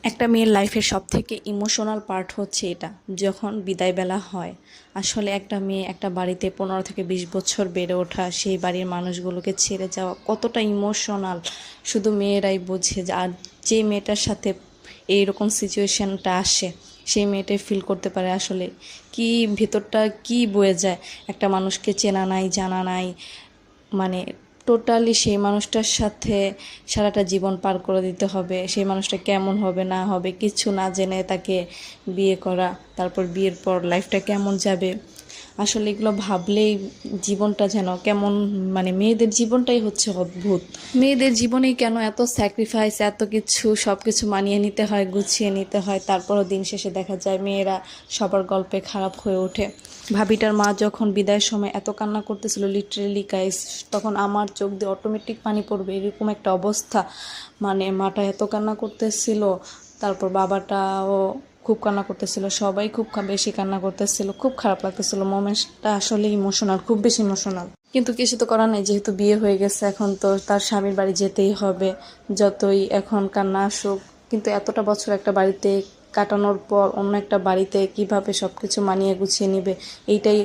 একটা মেয়ের লাইফের সবথেকে ইমোশনাল পার্ট হচ্ছে এটা, যখন বিদায়বেলা হয়। আসলে একটা মেয়ে একটা বাড়িতে 15 থেকে 20 বছর বেড়ে ওঠা, সেই বাড়ির মানুষগুলোকে ছেড়ে যাওয়া কতটা ইমোশনাল শুধু মেয়েরাই বোঝে। আর যে মেয়েটার সাথে এইরকম সিচুয়েশনটা আসে, সেই মেয়েটাই ফিল করতে পারে আসলে কি ভেতরটা কি বয়ে যায়। একটা মানুষকে চেনা নাই, জানা নাই, মানে টোটালি সেই মানুষটার সাথে সারাটা জীবন পার করে দিতে হবে। সেই মানুষটা কেমন হবে না হবে কিছু না জেনে তাকে বিয়ে করা, তারপর বিয়ের পর লাইফটা কেমন যাবে, আসলে এগুলো ভাবলেই জীবনটা যেন কেমন, মানে মেয়েদের জীবনটাই হচ্ছে অদ্ভুত। মেয়েদের জীবনেই কেন এত স্যাক্রিফাইস, এত কিছু, সব কিছু মানিয়ে নিতে হয়, গুছিয়ে নিতে হয়, তারপরও দিন শেষে দেখা যায় মেয়েরা সবার গল্পে খারাপ হয়ে ওঠে। ভাবিটার মা যখন বিদায়ের সময় এত কান্না করতেছিল, লিটারেলি গাইস, তখন আমার চোখ দিয়ে অটোমেটিক পানি পড়বে এরকম একটা অবস্থা। মানে মাটা এত কান্না করতেছিল, তারপর বাবাটাও খুব কান্না করতেছিল, সবাই খুব বেশি কান্না করতেছিল, খুব খারাপ লাগতেছিল। মোমেন্টটা আসলে ইমোশনাল, খুব বেশি ইমোশনাল। কিন্তু কিছু তো করার নেই, যেহেতু বিয়ে হয়ে গেছে, এখন তো তার স্বামীর বাড়ি যেতেই হবে, যতই এখন কান্না আসুক। কিন্তু এতটা বছর একটা বাড়িতে কাটানোর পর অন্য একটা বাড়িতে কিভাবে সবকিছু মানিয়ে গুছিয়ে নিবে, এইটাই